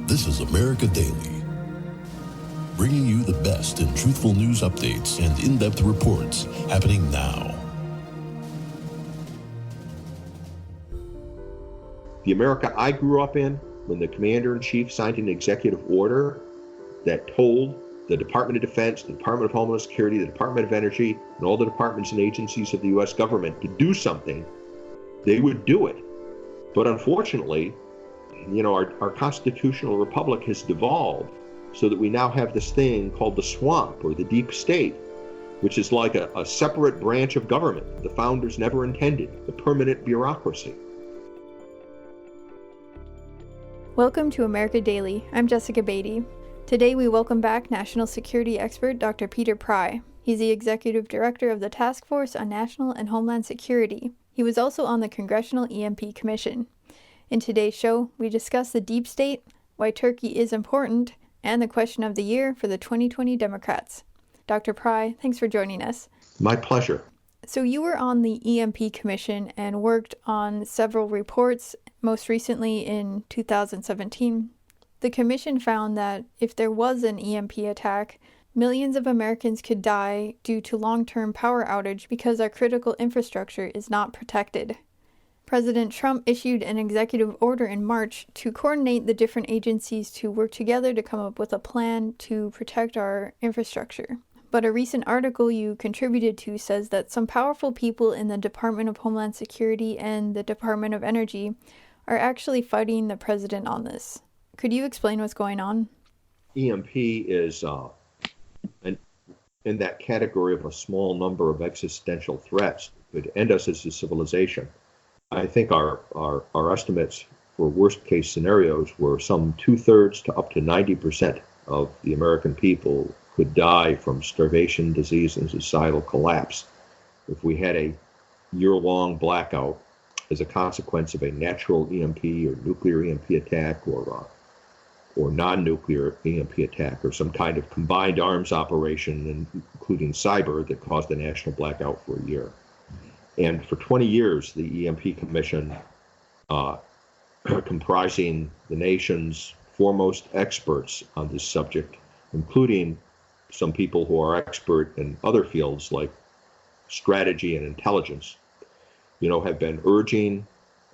This is America Daily, bringing you the best in truthful news updates and in-depth reports happening now. The America I grew up in, when the Commander-in-Chief signed an executive order that told the Department of Defense, the Department of Homeland Security, the Department of Energy, and all the departments and agencies of the U.S. government to do something, they would do it. But unfortunately, our constitutional republic has devolved so that we now have this thing called the swamp or the deep state, which is like a separate branch of government the founders never intended, the permanent bureaucracy. Welcome to America Daily. I'm Jessica Beatty. Today we welcome back national security expert Dr. Peter Pry. He's the executive director of the Task Force on National and Homeland Security. He was also on the Congressional EMP Commission. In today's show, we discuss the deep state, why Turkey is important, and the question of the year for the 2020 Democrats. Dr. Pry, thanks for joining us. My pleasure. So you were on the EMP Commission and worked on several reports, most recently in 2017. The commission found that if there was an EMP attack, millions of Americans could die due to long-term power outage because our critical infrastructure is not protected. President Trump issued an executive order in March to coordinate the different agencies to work together to come up with a plan to protect our infrastructure. But a recent article you contributed to says that some powerful people in the Department of Homeland Security and the Department of Energy are actually fighting the president on this. Could you explain what's going on? EMP is in that category of a small number of existential threats that could end us as a civilization. I think our estimates for worst case scenarios were some 2/3 to up to 90% of the American people could die from starvation, disease, and societal collapse if we had a year-long blackout as a consequence of a natural EMP or nuclear EMP attack or non-nuclear EMP attack or some kind of combined arms operation, including cyber, that caused a national blackout for a year. And for 20 years, the EMP Commission, comprising the nation's foremost experts on this subject, including some people who are expert in other fields like strategy and intelligence, have been urging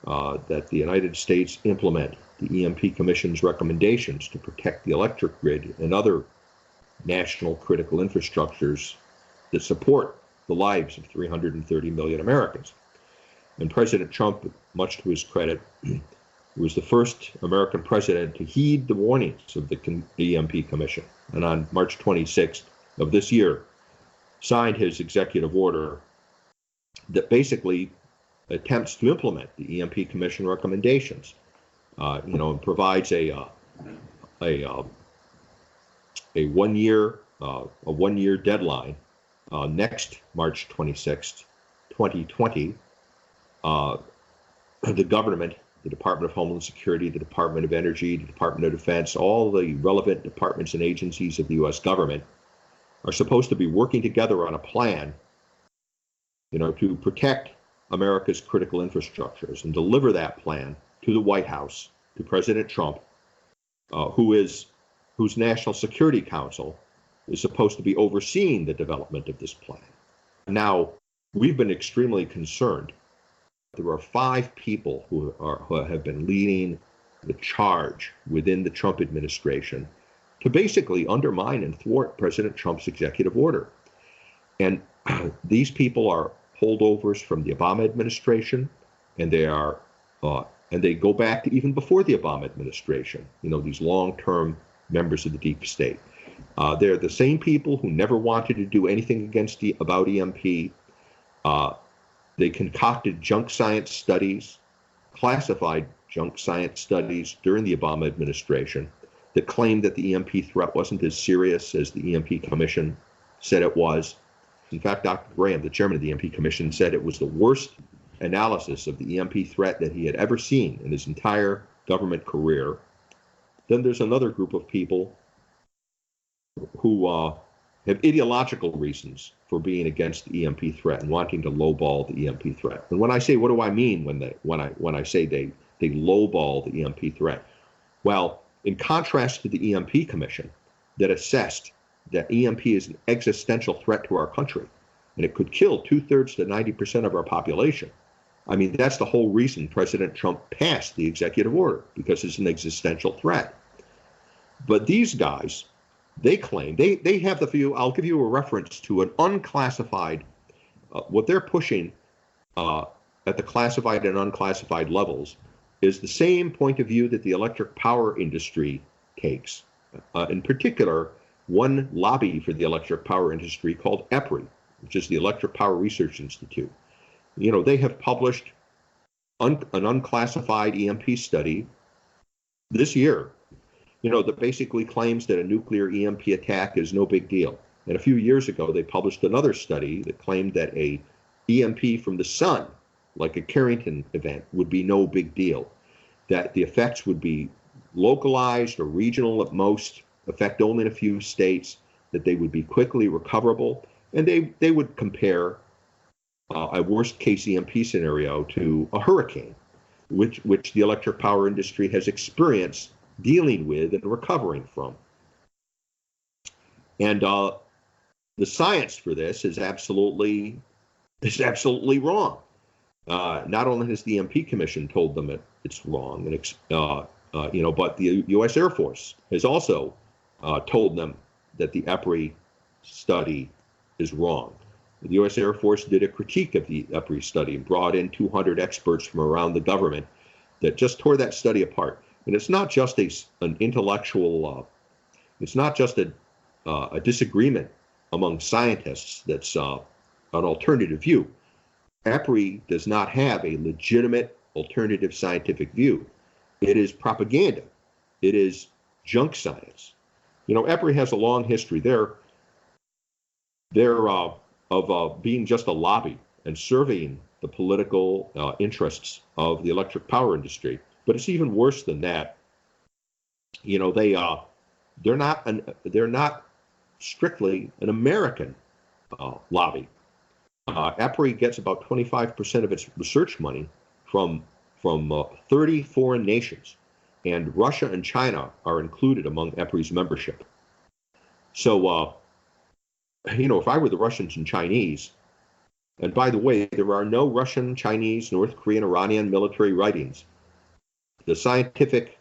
that the United States implement the EMP Commission's recommendations to protect the electric grid and other national critical infrastructures that support the lives of 330 million Americans. And President Trump, much to his credit, was the first American president to heed the warnings of the EMP Commission, and on March 26th of this year, signed his executive order that basically attempts to implement the EMP Commission recommendations, and provides a one-year deadline. Next March 26th, 2020, the government, the Department of Homeland Security, the Department of Energy, the Department of Defense, all the relevant departments and agencies of the U.S. government are supposed to be working together on a plan, to protect America's critical infrastructures and deliver that plan to the White House, to President Trump, whose National Security Council is supposed to be overseeing the development of this plan. Now, we've been extremely concerned. There are 5 people who have been leading the charge within the Trump administration to basically undermine and thwart President Trump's executive order. And these people are holdovers from the Obama administration, and they go back to even before the Obama administration. These long-term members of the deep state. They're the same people who never wanted to do anything about EMP. They concocted junk science studies, classified junk science studies during the Obama administration that claimed that the EMP threat wasn't as serious as the EMP Commission said it was. In fact, Dr. Graham, the chairman of the EMP Commission, said it was the worst analysis of the EMP threat that he had ever seen in his entire government career. Then there's another group of people who have ideological reasons for being against the EMP threat and wanting to lowball the EMP threat. And when I say, what do I mean when I say they lowball the EMP threat? Well, in contrast to the EMP Commission that assessed that EMP is an existential threat to our country, and it could kill 2/3 to 90% of our population. I mean, that's the whole reason President Trump passed the executive order, because it's an existential threat. But these guys, they claim, they have the view, I'll give you a reference to an unclassified, what they're pushing at the classified and unclassified levels is the same point of view that the electric power industry takes. In particular, one lobby for the electric power industry called EPRI, which is the Electric Power Research Institute. You know, they have published an unclassified EMP study this year, you know, that basically claims that a nuclear EMP attack is no big deal. And a few years ago, they published another study that claimed that a EMP from the sun, like a Carrington event, would be no big deal, that the effects would be localized or regional at most, affect only in a few states, that they would be quickly recoverable, and they would compare a worst case EMP scenario to a hurricane, which the electric power industry has experience dealing with and recovering from. And the science for this is absolutely wrong. Not only has the EMP Commission told them it's wrong, and you know, but the U.S. Air Force has also told them that the EPRI study is wrong. The U.S. Air Force did a critique of the EPRI study and brought in 200 experts from around the government that just tore that study apart. And it's not just an intellectual, it's not just a disagreement among scientists that's an alternative view. EPRI does not have a legitimate alternative scientific view. It is propaganda. It is junk science. You know, EPRI has a long history. They're of being just a lobby and serving the political interests of the electric power industry. But it's even worse than that. You know, they're not strictly an American lobby. EPRI gets about 25% of its research money from 30 foreign nations, and Russia and China are included among EPRI's membership. So, you know, if I were the Russians and Chinese, and by the way, there are no Russian, Chinese, North Korean, Iranian military writings. The scientific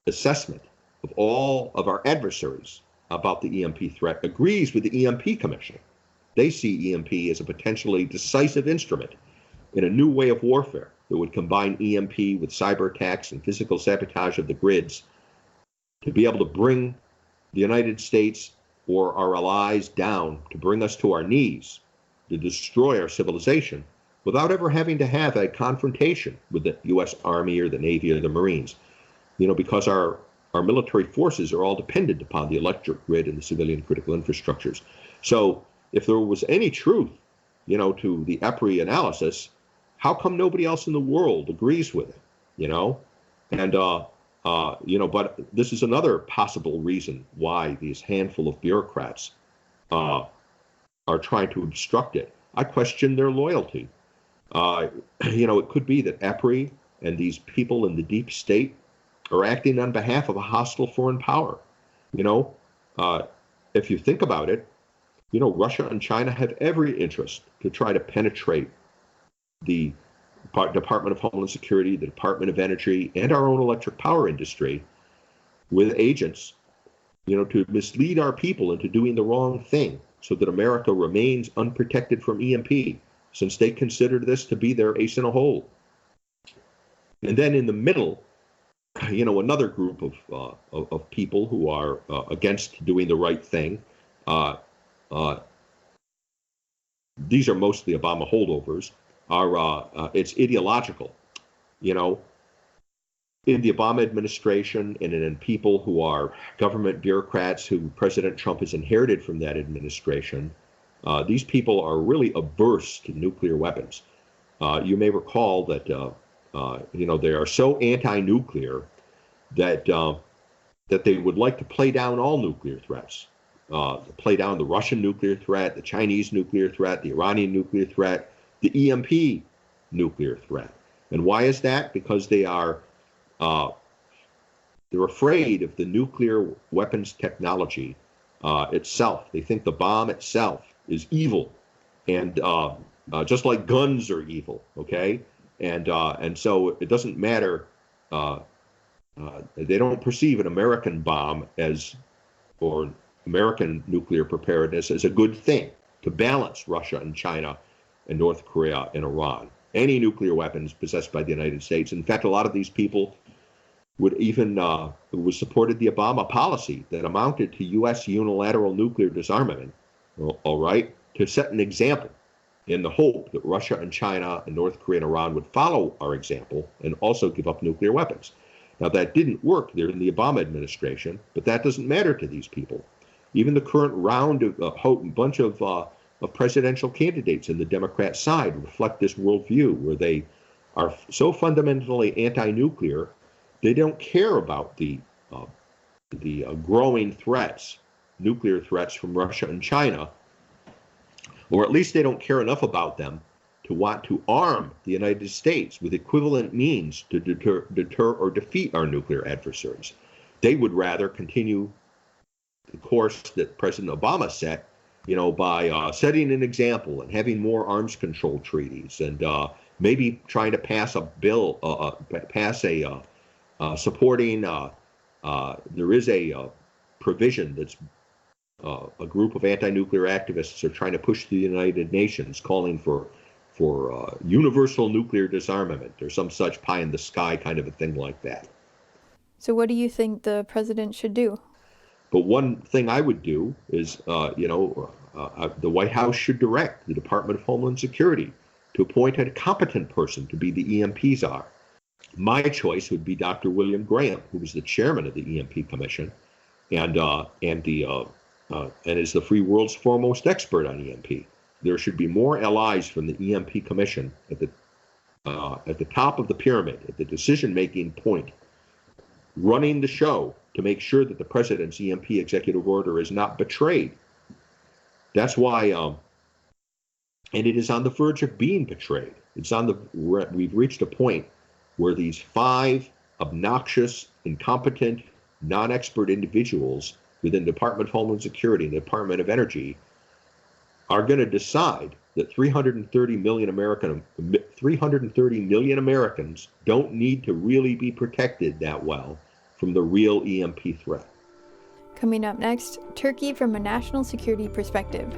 assessment of all of our adversaries about the EMP threat agrees with the EMP Commission. They see EMP as a potentially decisive instrument in a new way of warfare that would combine EMP with cyber attacks and physical sabotage of the grids to be able to bring the United States or our allies down, to bring us to our knees, to destroy our civilization without ever having to have a confrontation with the U.S. Army or the Navy or the Marines. You know, because our military forces are all dependent upon the electric grid and the civilian critical infrastructures. So if there was any truth, you know, to the EPRI analysis, how come nobody else in the world agrees with it, you know? And, you know, but this is another possible reason why these handful of bureaucrats are trying to obstruct it. I question their loyalty. You know, it could be that EPRI and these people in the deep state are acting on behalf of a hostile foreign power. You know, if you think about it, you know, Russia and China have every interest to try to penetrate the Department of Homeland Security, the Department of Energy, and our own electric power industry with agents, you know, to mislead our people into doing the wrong thing so that America remains unprotected from EMP, since they consider this to be their ace in a hole. And then in the middle, you know, another group of people who are against doing the right thing. These are mostly Obama holdovers. It's ideological, you know. In the Obama administration and in people who are government bureaucrats who President Trump has inherited from that administration, these people are really averse to nuclear weapons. You may recall that you know, they are so anti-nuclear that that they would like to play down all nuclear threats, play down the Russian nuclear threat, the Chinese nuclear threat, the Iranian nuclear threat, the EMP nuclear threat. And why is that? Because they are They're afraid of the nuclear weapons technology itself. They think the bomb itself is evil, and just like guns are evil. Okay, and so it doesn't matter. They don't perceive an American bomb or American nuclear preparedness as a good thing to balance Russia and China and North Korea and Iran. Any nuclear weapons possessed by the United States. In fact, a lot of these people would even supported the Obama policy that amounted to U.S. unilateral nuclear disarmament, all right, to set an example in the hope that Russia and China and North Korea and Iran would follow our example and also give up nuclear weapons. Now, that didn't work there in the Obama administration, but that doesn't matter to these people. Even the current round of a bunch of presidential candidates in the Democrat side reflect this worldview where they are so fundamentally anti-nuclear, they don't care about the growing threats, nuclear threats from Russia and China, or at least they don't care enough about them to want to arm the United States with equivalent means to deter or defeat our nuclear adversaries. They would rather continue the course that President Obama set, by setting an example and having more arms control treaties and maybe trying to pass a bill, supporting, there is a provision that's a group of anti-nuclear activists are trying to push the United Nations, calling for universal nuclear disarmament or some such pie in the sky kind of a thing like that. So what do you think the president should do? But one thing I would do is, the White House should direct the Department of Homeland Security to appoint a competent person to be the EMP czar. My choice would be Dr. William Graham, who was the chairman of the EMP Commission, and is the free world's foremost expert on EMP. There should be more allies from the EMP Commission at the top of the pyramid, at the decision-making point, running the show to make sure that the president's EMP executive order is not betrayed. That's why, and it is on the verge of being betrayed. We've reached a point where these 5 obnoxious, incompetent, non-expert individuals within the Department of Homeland Security and the Department of Energy are going to decide that 330 million Americans don't need to really be protected that well from the real EMP threat. Coming up next, Turkey from a national security perspective.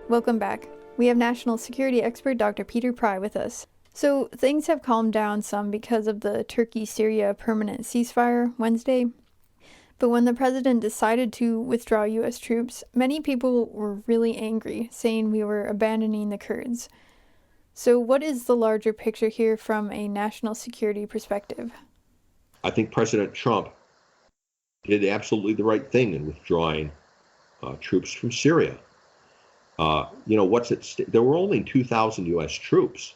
Welcome back. We have national security expert Dr. Peter Pry with us. So things have calmed down some because of the Turkey-Syria permanent ceasefire Wednesday. But when the president decided to withdraw U.S. troops, many people were really angry, saying we were abandoning the Kurds. So what is the larger picture here from a national security perspective? I think President Trump did absolutely the right thing in withdrawing troops from Syria. There were only 2,000 U.S. troops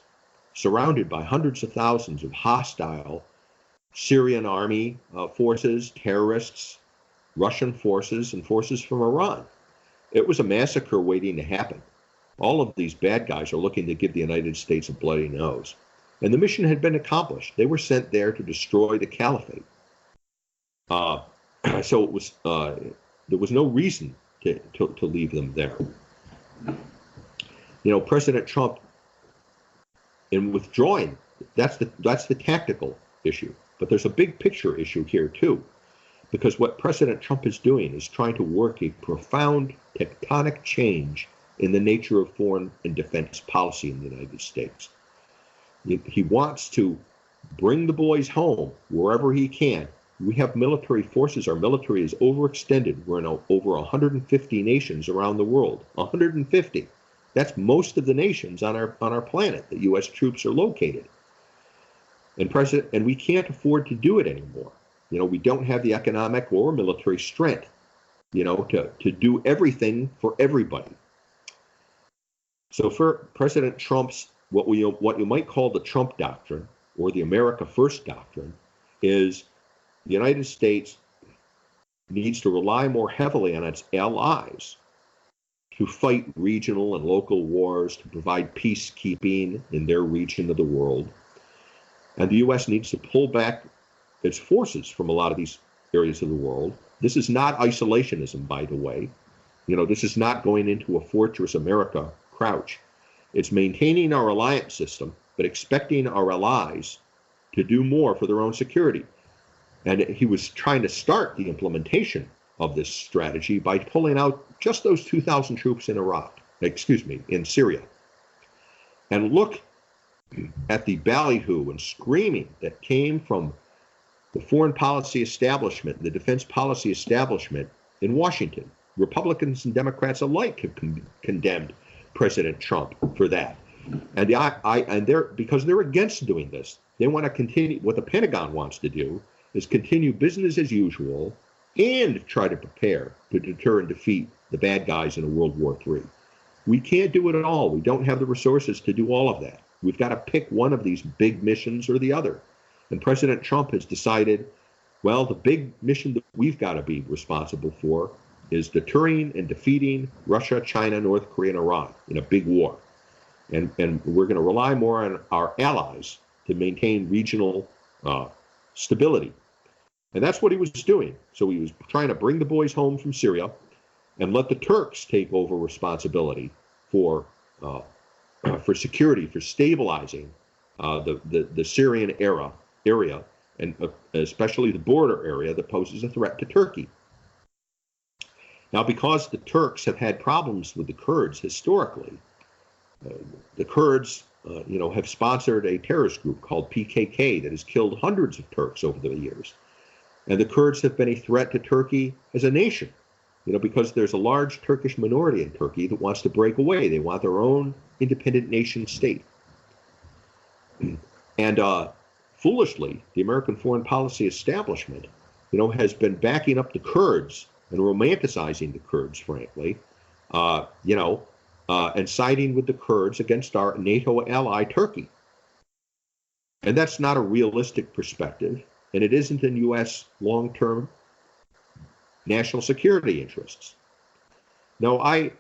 surrounded by hundreds of thousands of hostile Syrian army forces, terrorists, Russian forces, and forces from Iran. It was a massacre waiting to happen. All of these bad guys are looking to give the United States a bloody nose. And the mission had been accomplished. They were sent there to destroy the caliphate. So it was there was no reason to leave them there. President Trump, in withdrawing, that's the tactical issue. But there's a big picture issue here too, because what President Trump is doing is trying to work a profound tectonic change in the nature of foreign and defense policy in the United States. He wants to bring the boys home wherever he can. We have military forces. Our military is overextended. We're in over 150 nations around the world. 150. That's most of the nations on our planet that U.S. troops are located. And we can't afford to do it anymore. We don't have the economic or military strength, to do everything for everybody. So for President Trump's, what you might call the Trump doctrine or the America First doctrine is the United States needs to rely more heavily on its allies to fight regional and local wars, to provide peacekeeping in their region of the world. And the U.S. needs to pull back its forces from a lot of these areas of the world. This is not isolationism, by the way. This is not going into a Fortress America crouch. It's maintaining our alliance system, but expecting our allies to do more for their own security. And he was trying to start the implementation of this strategy by pulling out just those 2,000 troops in Syria. And look at the ballyhoo and screaming that came from the foreign policy establishment, the defense policy establishment in Washington. Republicans and Democrats alike have condemned President Trump for that. And because they're against doing this. They want to continue. What the Pentagon wants to do is continue business as usual and try to prepare to deter and defeat the bad guys in a World War III. We can't do it at all. We don't have the resources to do all of that. We've got to pick one of these big missions or the other. And President Trump has decided, well, the big mission that we've got to be responsible for is deterring and defeating Russia, China, North Korea, and Iran in a big war. And we're going to rely more on our allies to maintain regional stability. And that's what he was doing. So he was trying to bring the boys home from Syria and let the Turks take over responsibility for security, for stabilizing the Syrian area, and especially the border area that poses a threat to Turkey. Now, because the Turks have had problems with the Kurds historically, the Kurds, have sponsored a terrorist group called PKK that has killed hundreds of Turks over the years. And the Kurds have been a threat to Turkey as a nation, because there's a large Turkish minority in Turkey that wants to break away. They want their own independent nation state. And foolishly, the American foreign policy establishment, has been backing up the Kurds and romanticizing the Kurds, frankly, and siding with the Kurds against our NATO ally, Turkey. And that's not a realistic perspective, and it isn't in U.S. long-term national security interests. Now, I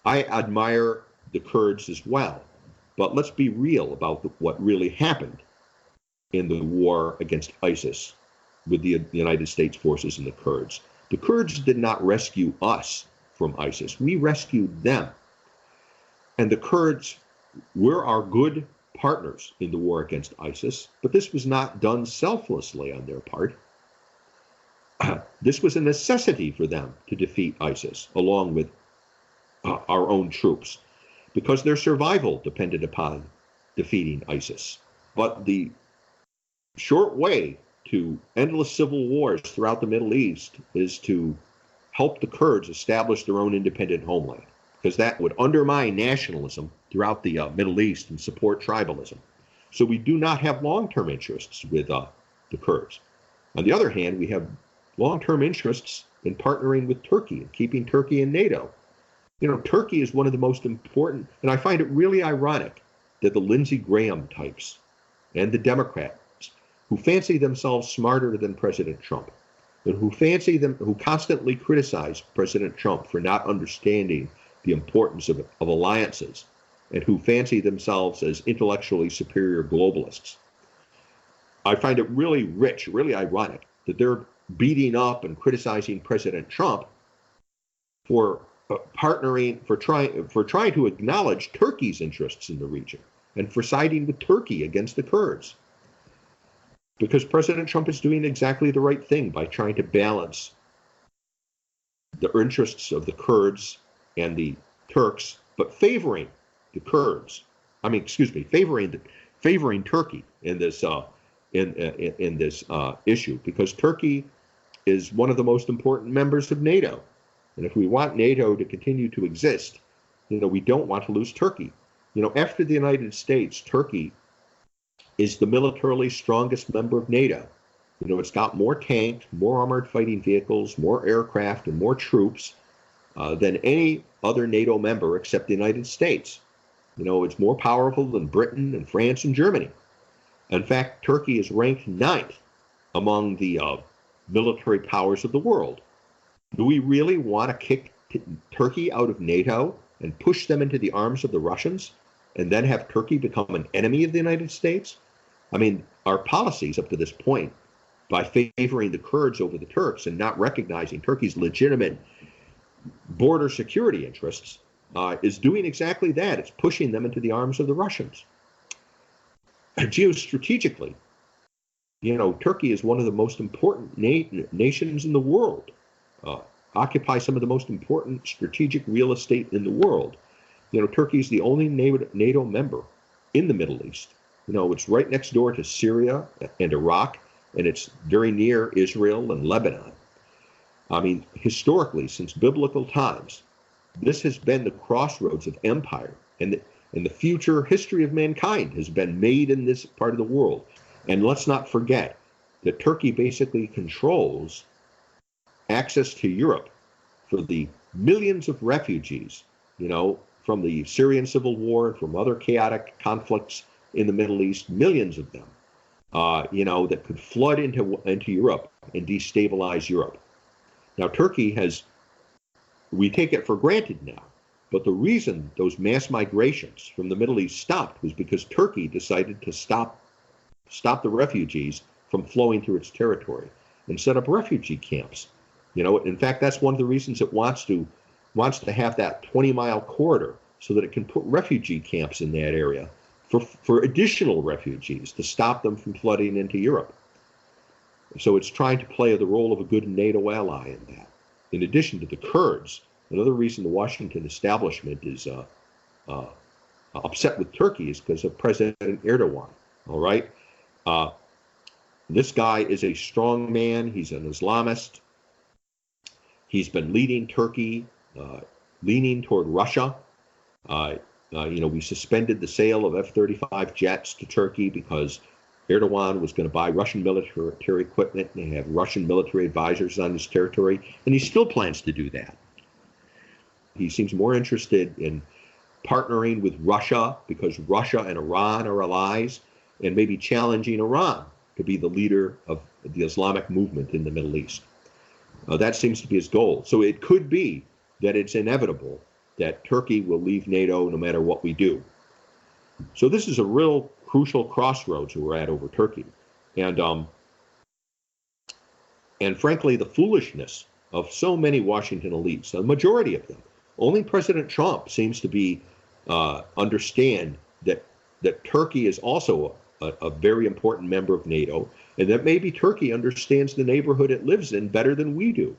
admire the Kurds as well, but let's be real about what really happened in the war against ISIS with the United States forces and the Kurds. The Kurds did not rescue us from ISIS. We rescued them. And the Kurds were our good partners in the war against ISIS, but this was not done selflessly on their part. This was a necessity for them to defeat ISIS, along with our own troops, because their survival depended upon defeating ISIS. But the short way to endless civil wars throughout the Middle East is to help the Kurds establish their own independent homeland, because that would undermine nationalism throughout the Middle East and support tribalism. So we do not have long-term interests with the Kurds. On the other hand, we have long-term interests in partnering with Turkey and keeping Turkey in NATO. Turkey is one of the most important, and I find it really ironic that the Lindsey Graham types and the Democrats who fancy themselves smarter than President Trump, and who constantly criticize President Trump for not understanding the importance of alliances, and who fancy themselves as intellectually superior globalists. I find it really rich, really ironic that they're beating up and criticizing President Trump for trying to acknowledge Turkey's interests in the region and for siding with Turkey against the Kurds. Because President Trump is doing exactly the right thing by trying to balance the interests of the Kurds and the Turks, but favoring the Kurds. Favoring Turkey in this issue, because Turkey is one of the most important members of NATO. And if we want NATO to continue to exist, we don't want to lose Turkey. After the United States, Turkey is the militarily strongest member of NATO. It's got more tanks, more armored fighting vehicles, more aircraft, and more troops than any other NATO member except the United States. It's more powerful than Britain and France and France and Germany. In fact, Turkey is ranked ninth among the 100 military powers of the world. Do we really want to kick Turkey out of NATO and push them into the arms of the Russians and then have Turkey become an enemy of the United States? I mean, our policies up to this point, by favoring the Kurds over the Turks and not recognizing Turkey's legitimate border security interests, is doing exactly that. It's pushing them into the arms of the Russians. Geostrategically, Turkey is one of the most important nations in the world, occupies some of the most important strategic real estate in the world. Turkey is the only NATO member in the Middle East. It's right next door to Syria and Iraq, and it's very near Israel and Lebanon. I mean, historically, since biblical times, this has been the crossroads of empire, and the future history of mankind has been made in this part of the world. And let's not forget that Turkey basically controls access to Europe for the millions of refugees, from the Syrian civil war and from other chaotic conflicts in the Middle East, millions of them, that could flood into Europe and destabilize Europe. Now, Turkey we take it for granted now, but the reason those mass migrations from the Middle East stopped was because Turkey decided to stop the refugees from flowing through its territory and set up refugee camps. In fact, that's one of the reasons it wants to have that 20-mile corridor so that it can put refugee camps in that area for additional refugees to stop them from flooding into Europe. So it's trying to play the role of a good NATO ally in that. In addition to the Kurds, another reason the Washington establishment is upset with Turkey is because of President Erdogan. All right, this guy is a strong man. He's an Islamist. He's been leading Turkey, leaning toward Russia. We suspended the sale of F-35 jets to Turkey because Erdogan was going to buy Russian military equipment and have Russian military advisors on his territory, and he still plans to do that. He seems more interested in partnering with Russia because Russia and Iran are allies, and maybe challenging Iran to be the leader of the Islamic movement in the Middle East. That seems to be his goal. So it could be that it's inevitable that Turkey will leave NATO no matter what we do. So this is a real crucial crossroads we're at over Turkey. And frankly, the foolishness of so many Washington elites, a majority of them, only President Trump seems to be understand that Turkey is also a very important member of NATO, and that maybe Turkey understands the neighborhood it lives in better than we do.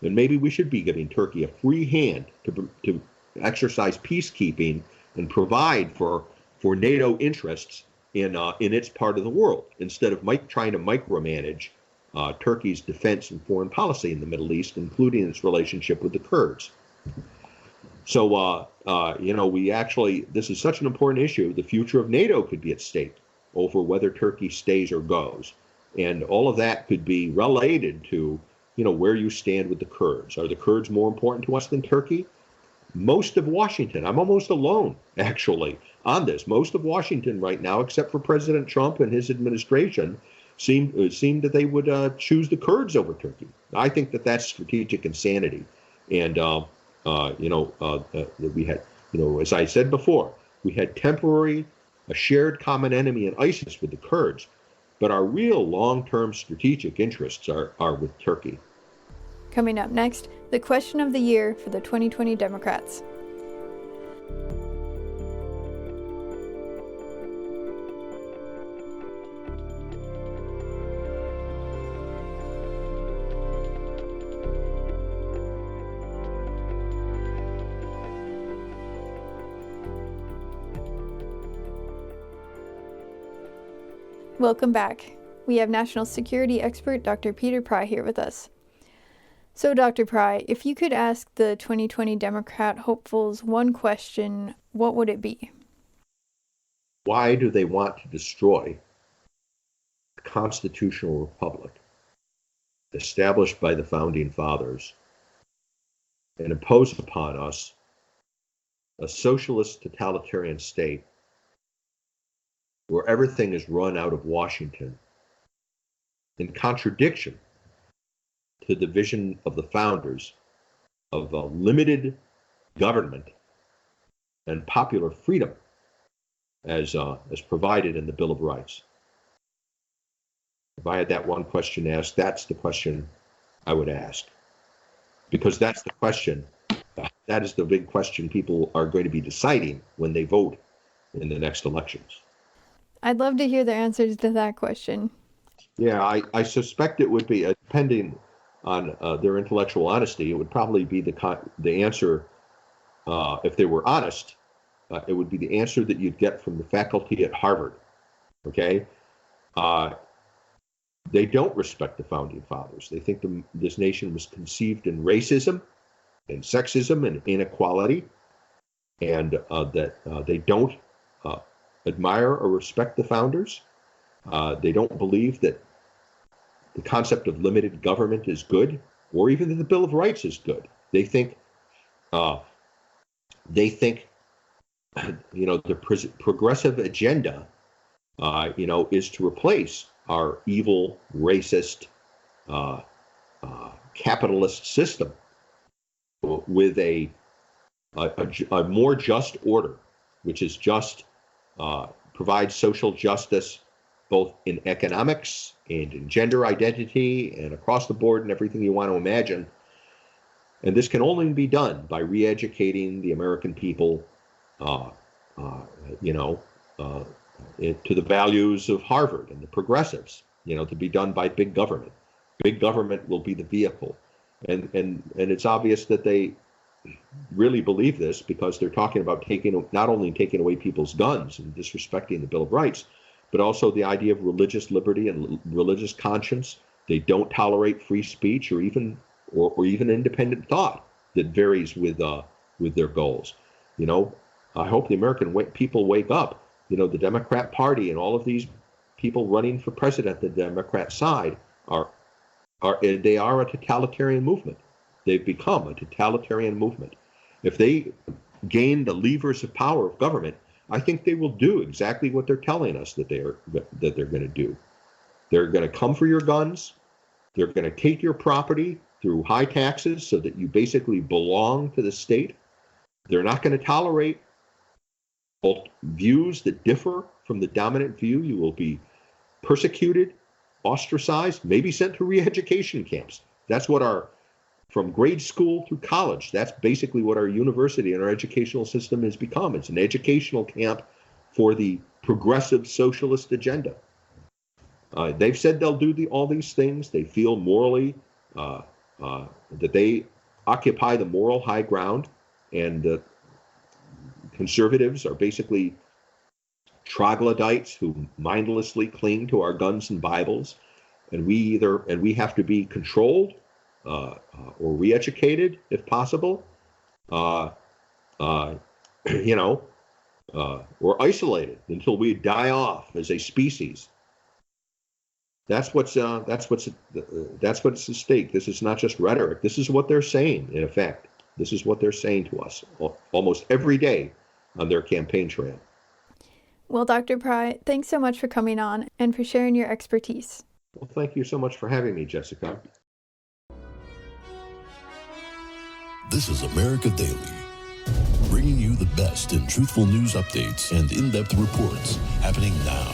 And maybe we should be giving Turkey a free hand to exercise peacekeeping and provide for NATO interests in its part of the world, instead of trying to micromanage Turkey's defense and foreign policy in the Middle East, including its relationship with the Kurds. So, this is such an important issue. The future of NATO could be at stake over whether Turkey stays or goes. And all of that could be related to, where you stand with the Kurds. Are the Kurds more important to us than Turkey? Most of Washington, I'm almost alone, actually, on this. Most of Washington right now, except for President Trump and his administration, seem that they would choose the Kurds over Turkey. I think that that's strategic insanity. And, we had, as I said before, we had a shared common enemy in ISIS with the Kurds, but our real long-term strategic interests are with Turkey. Coming up next, the question of the year for the 2020 Democrats. Welcome back. We have national security expert Dr. Peter Pry here with us. So, Dr. Pry, if you could ask the 2020 Democrat hopefuls one question, what would it be? Why do they want to destroy the constitutional republic established by the founding fathers and impose upon us a socialist totalitarian state where everything is run out of Washington in contradiction to the vision of the founders of a limited government and popular freedom as provided in the Bill of Rights. If I had that one question asked, that's the question I would ask. Because that's the question, that is the big question people are going to be deciding when they vote in the next elections. I'd love to hear the answers to that question. Yeah, I suspect it would be, depending on their intellectual honesty, it would probably be the answer, if they were honest, it would be the answer that you'd get from the faculty at Harvard, okay? They don't respect the founding fathers. They think this nation was conceived in racism and sexism and inequality, and that they don't admire or respect the founders. They don't believe that the concept of limited government is good, or even that the Bill of Rights is good. They think, the progressive agenda, is to replace our evil, racist, capitalist system with a more just order, which is just, provides social justice both in economics and in gender identity and across the board and everything you want to imagine. And this can only be done by re-educating the American people, to the values of Harvard and the progressives, to be done by big government. Big government will be the vehicle. And it's obvious that they really believe this, because they're talking about not only taking away people's guns and disrespecting the Bill of Rights, but also the idea of religious liberty and religious conscience. They don't tolerate free speech or even independent thought that varies with their goals. I hope the American people wake up. The Democrat Party and all of these people running for president, the Democrat side, are a totalitarian movement. They've become a totalitarian movement. If they gain the levers of power of government, I think they will do exactly what they're telling us that they're going to do. They're going to come for your guns. They're going to take your property through high taxes so that you basically belong to the state. They're not going to tolerate views that differ from the dominant view. You will be persecuted, ostracized, maybe sent to re-education camps. That's what from grade school through college, that's basically what our university and our educational system has become. It's an educational camp for the progressive socialist agenda. They've said they'll do all these things. They feel morally that they occupy the moral high ground, and the conservatives are basically troglodytes who mindlessly cling to our guns and Bibles, and we have to be controlled or re-educated if possible, or isolated until we die off as a species. That's what's at stake. This is not just rhetoric. This is what they're saying. In effect, this is what they're saying to us almost every day on their campaign trail. Well, Dr. Pry, thanks so much for coming on and for sharing your expertise. Well, thank you so much for having me, Jessica. This is America Daily, bringing you the best in truthful news updates and in-depth reports happening now.